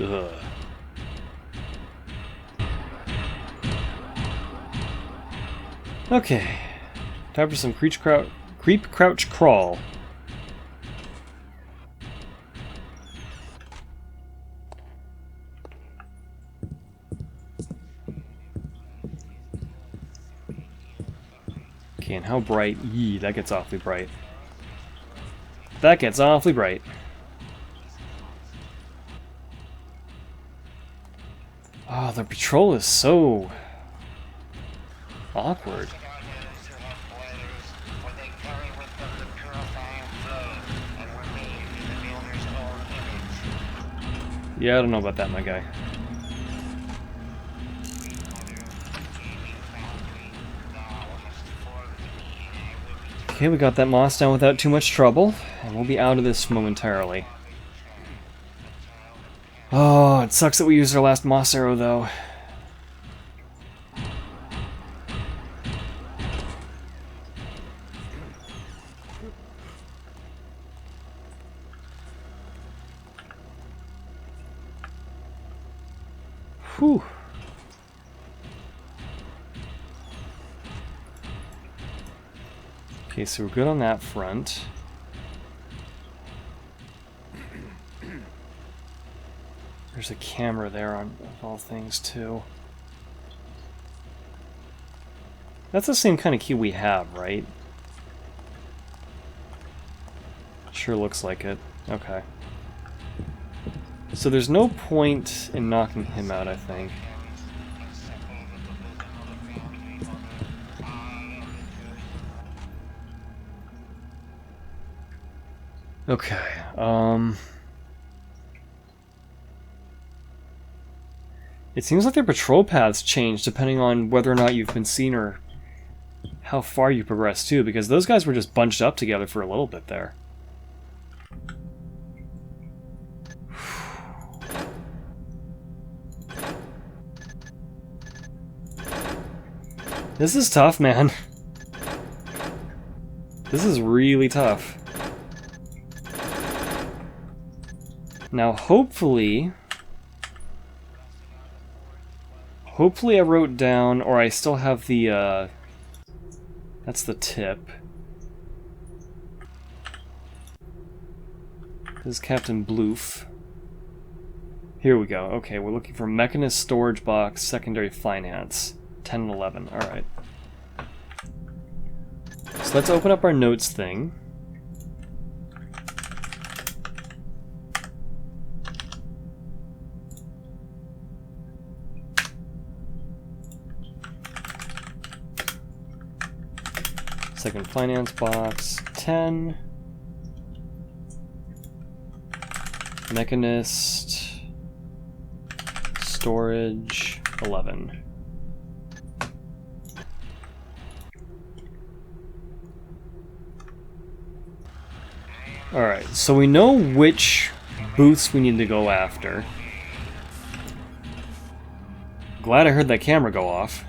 Ugh. Okay. Time for some creep, crouch, crawl. Okay, and how bright? Yee, that gets awfully bright. That gets awfully bright. Oh, the patrol is so awkward. Yeah, I don't know about that, my guy. Okay, we got that moss down without too much trouble, and we'll be out of this momentarily. Oh, it sucks that we used our last moss arrow, though. Whew. Okay, so we're good on that front. There's a camera there on of all things, too. That's the same kind of key we have, right? Sure looks like it. Okay. So there's no point in knocking him out, I think. Okay, it seems like their patrol paths change depending on whether or not you've been seen or how far you progress too, because those guys were just bunched up together for a little bit there. This is tough, man. This is really tough. Now, hopefully I wrote down, or I still have the, that's the tip. This is Captain Bloof. Here we go. Okay, we're looking for Mechanist Storage Box, Secondary Finance. 10 and 11. Alright. So let's open up our notes thing. Second finance box, 10. Mechanist. Storage, 11. Alright, so we know which booths we need to go after. Glad I heard that camera go off.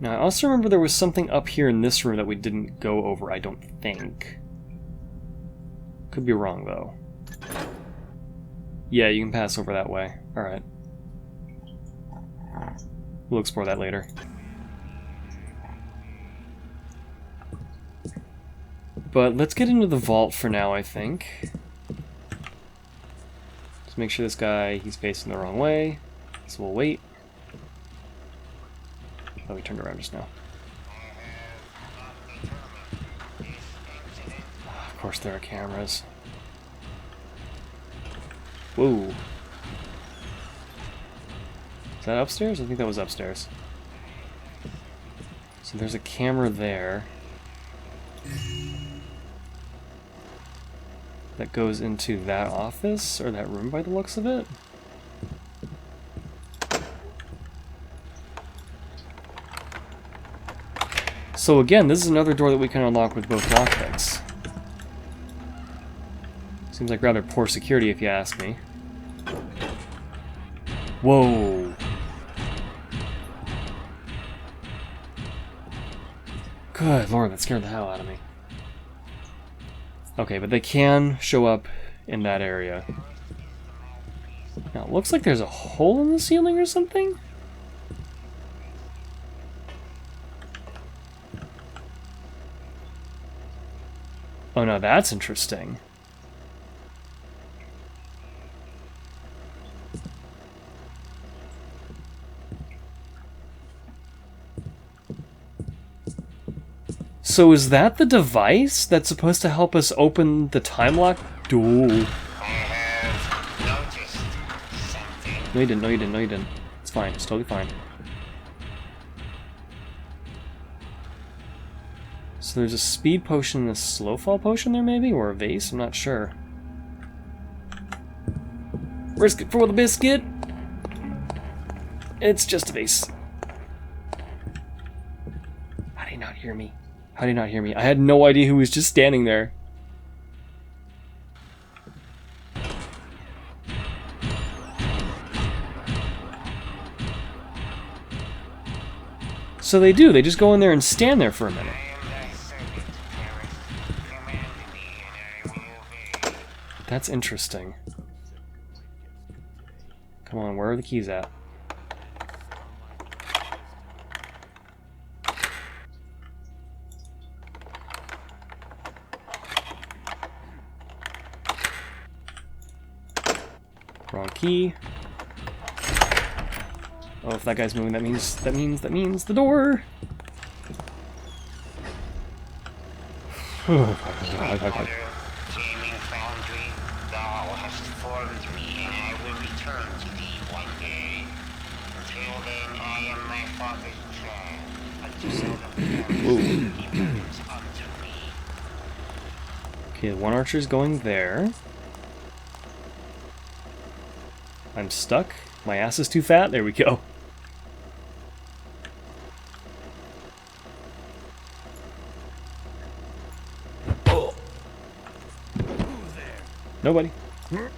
Now, I also remember there was something up here in this room that we didn't go over, I don't think. Could be wrong, though. Yeah, you can pass over that way. Alright. We'll explore that later. But let's get into the vault for now, I think. Just make sure this guy, he's facing the wrong way. So we'll wait. Oh, we turned around just now. Of course there are cameras. Whoa. Is that upstairs? I think that was upstairs. So there's a camera there. That goes into that office, or that room by the looks of it. So again, this is another door that we can unlock with both lockpicks. Seems like rather poor security if you ask me. Whoa. Good lord, that scared the hell out of me. Okay, but they can show up in that area. Now, it looks like there's a hole in the ceiling or something? Oh no, that's interesting. So is that the device that's supposed to help us open the time lock door? I have noticed something. No, you didn't, no, you didn't, no, you didn't. It's fine, it's totally fine. So there's a speed potion and a slow fall potion there, maybe? Or a vase? I'm not sure. Risk it for the biscuit! It's just a vase. hear me? How did he not hear me? I had no idea who was just standing there. So they do. They just go in there and stand there for a minute. That's interesting. Come on, where are the keys at? Wrong key. Oh, if that guy's moving, that means the door. Okay, one archer's going there. I'm stuck. My ass is too fat. There we go. Nobody. Guess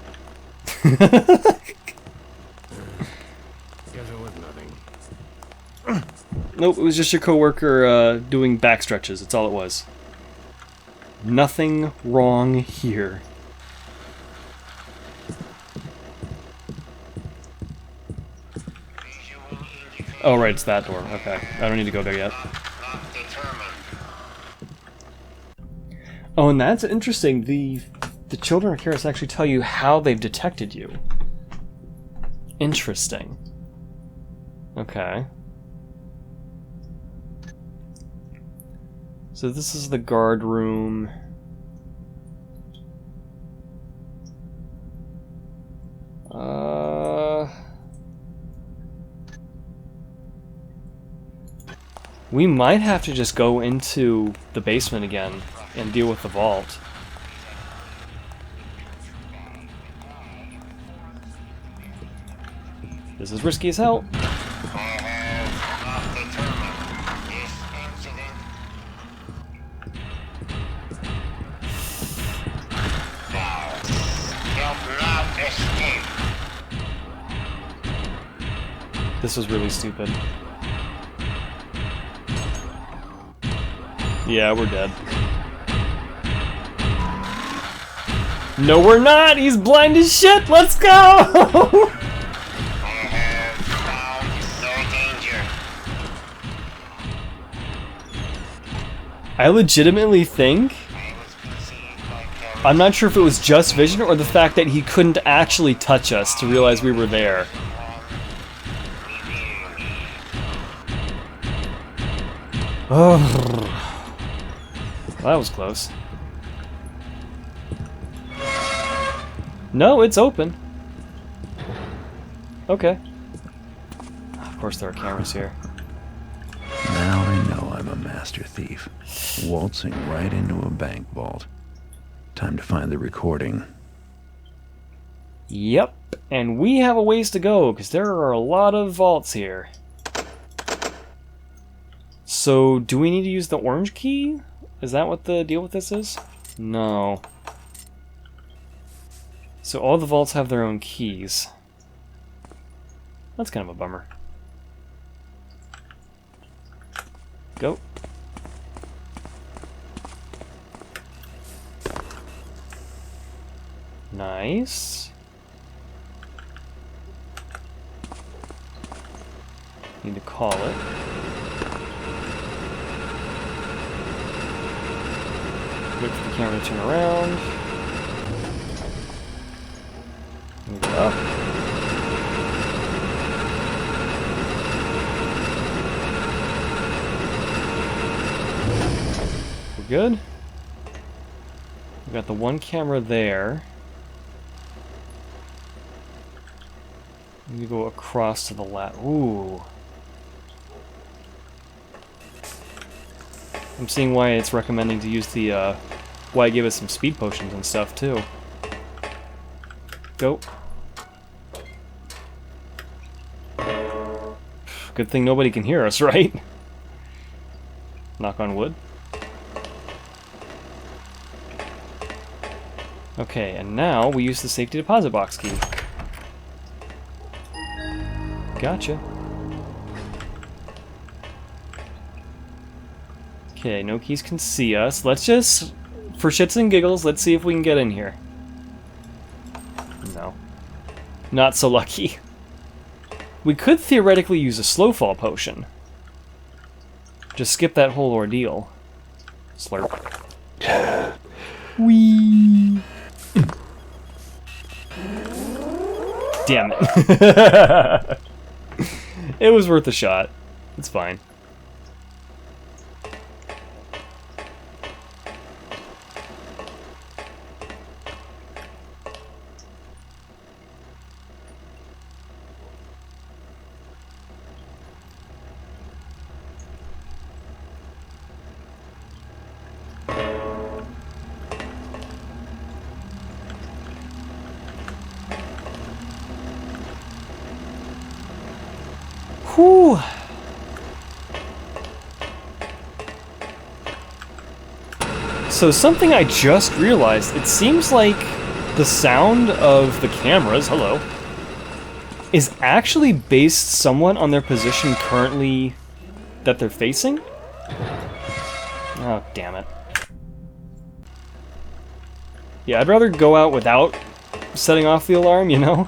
it was nothing. Nope, it was just your coworker doing back stretches. That's all it was. Nothing wrong here. Oh, right, it's that door. Okay. I don't need to go there yet. Oh, and that's interesting. The children of Karis actually tell you how they've detected you. Interesting. Okay. So this is the guard room. We might have to just go into the basement again and deal with the vault. This is risky as hell. This was really stupid. Yeah, we're dead. No, we're not! He's blind as shit! Let's go! I legitimately think... I'm not sure if it was just vision or the fact that he couldn't actually touch us to realize we were there. Oh, that was close. No, it's open. Okay. Of course there are cameras here. Now I know I'm a master thief. Waltzing right into a bank vault. Time to find the recording. Yep, and we have a ways to go, because there are a lot of vaults here. So, do we need to use the orange key? Is that what the deal with this is? No. So all the vaults have their own keys. That's kind of a bummer. Go. Nice. Need to call it. Wait for the camera to turn around. Move it up. We're good. We got the one camera there. We go across to the left. Ooh. I'm seeing why it's recommending to use the, why it gave us some speed potions and stuff, too. Go. Good thing nobody can hear us, right? Knock on wood. Okay, and now we use the safety deposit box key. Gotcha. Okay, no keys can see us. Let's just, for shits and giggles, let's see if we can get in here. No. Not so lucky. We could theoretically use a slow fall potion. Just skip that whole ordeal. Slurp. Whee! Damn it. It was worth a shot. It's fine. Whew. So something I just realized, it seems like the sound of the cameras, hello, is actually based somewhat on their position currently that they're facing. Oh, damn it. Yeah, I'd rather go out without setting off the alarm, you know?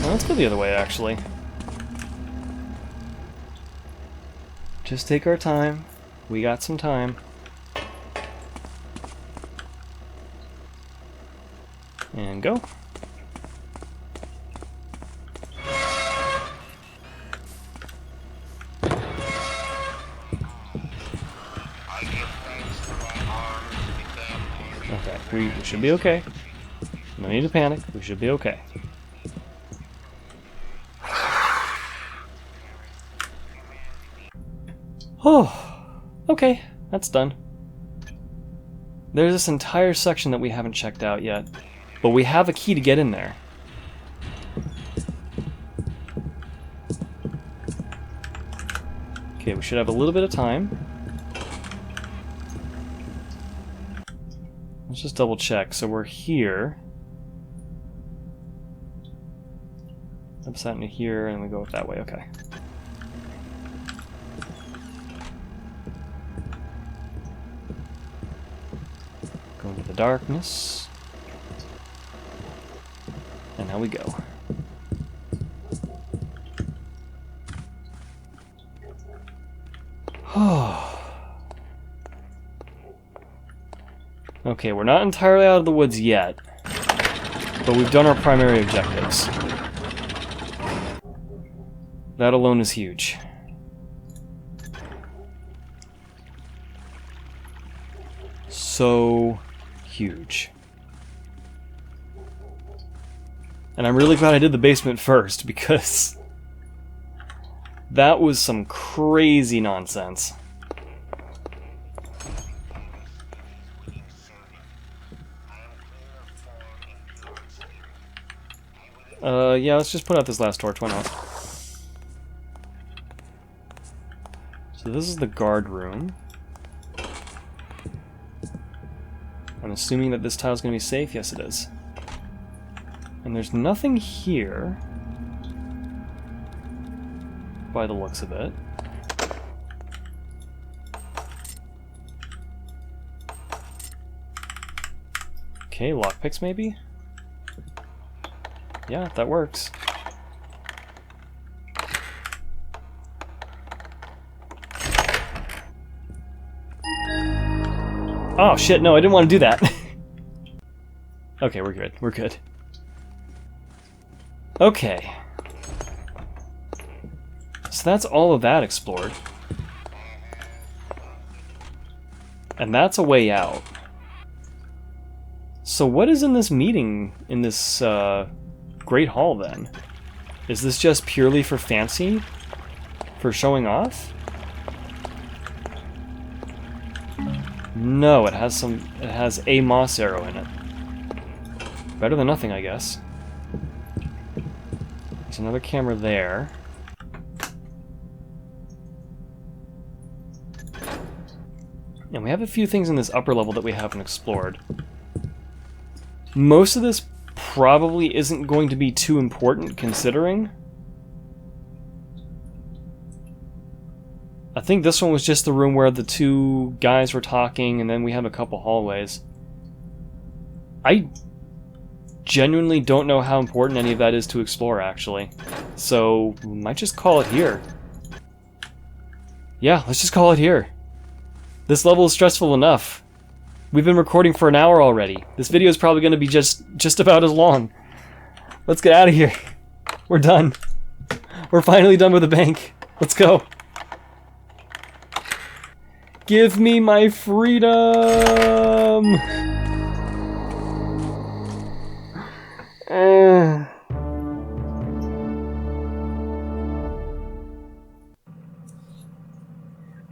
Let's go the other way, actually. Just take our time. We got some time. And go. Okay, we should be okay. No need to panic. We should be okay. Oh, okay, that's done. There's this entire section that we haven't checked out yet, but we have a key to get in there. Okay, we should have a little bit of time. Let's just double check. So we're here. Upside into here, and we go that way, okay. Go into the darkness. And now we go. Okay, we're not entirely out of the woods yet, but we've done our primary objectives. That alone is huge. So huge. And I'm really glad I did the basement first, because that was some crazy nonsense. Yeah, let's just put out this last torch, why not? So this is the guard room. I'm assuming that this tile's gonna be safe. Yes, it is. And there's nothing here, by the looks of it. Okay, lockpicks maybe? Yeah, that works. Oh shit, no, I didn't want to do that. Okay, we're good, we're good. Okay. So that's all of that explored. And that's a way out. So what is in this meeting, in this Great Hall then? Is this just purely for fancy? For showing off? No, it has a moss arrow in it. Better than nothing, I guess. There's another camera there. And we have a few things in this upper level that we haven't explored. Most of this probably isn't going to be too important, considering. I think this one was just the room where the two guys were talking, and then we have a couple hallways. I genuinely don't know how important any of that is to explore, actually. So, we might just call it here. Yeah, let's just call it here. This level is stressful enough. We've been recording for an hour already. This video is probably going to be just about as long. Let's get out of here. We're done. We're finally done with the bank. Let's go. Give me my freedom!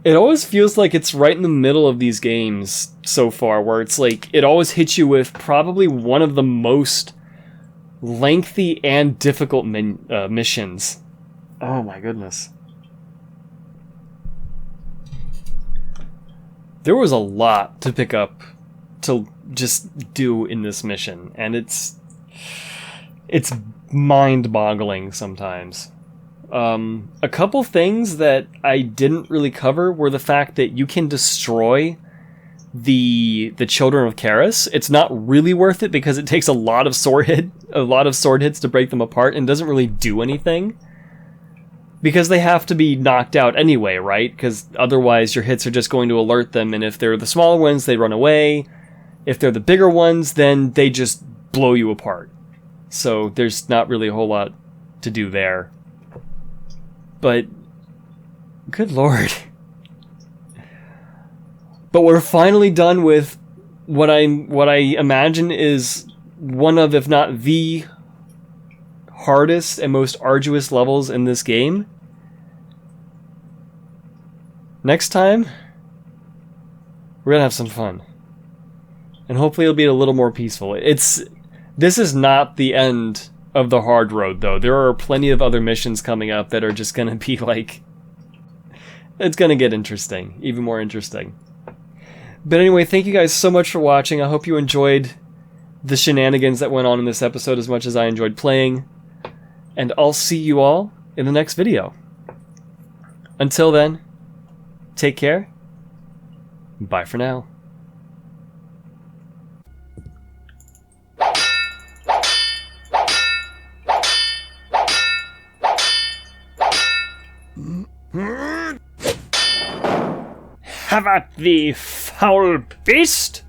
It always feels like it's right in the middle of these games so far, where it's like, it always hits you with probably one of the most lengthy and difficult missions. Oh my goodness. There was a lot to pick up to just do in this mission, and it's mind-boggling sometimes. A couple things that I didn't really cover were the fact that you can destroy the children of Karis. It's not really worth it because it takes a lot of sword hits to break them apart and doesn't really do anything. Because they have to be knocked out anyway, right? Because otherwise your hits are just going to alert them, and if they're the smaller ones, they run away. If they're the bigger ones, then they just blow you apart. So there's not really a whole lot to do there. But, good lord. But we're finally done with what I imagine is one of, if not the hardest and most arduous levels in this game. Next time, we're gonna have some fun. And hopefully it'll be a little more peaceful. This is not the end of the hard road, though. There are plenty of other missions coming up that are just gonna be like... It's gonna get interesting. Even more interesting. But anyway, thank you guys so much for watching. I hope you enjoyed the shenanigans that went on in this episode as much as I enjoyed playing. And I'll see you all in the next video. Until then, take care. Bye for now. Have at thee, foul beast!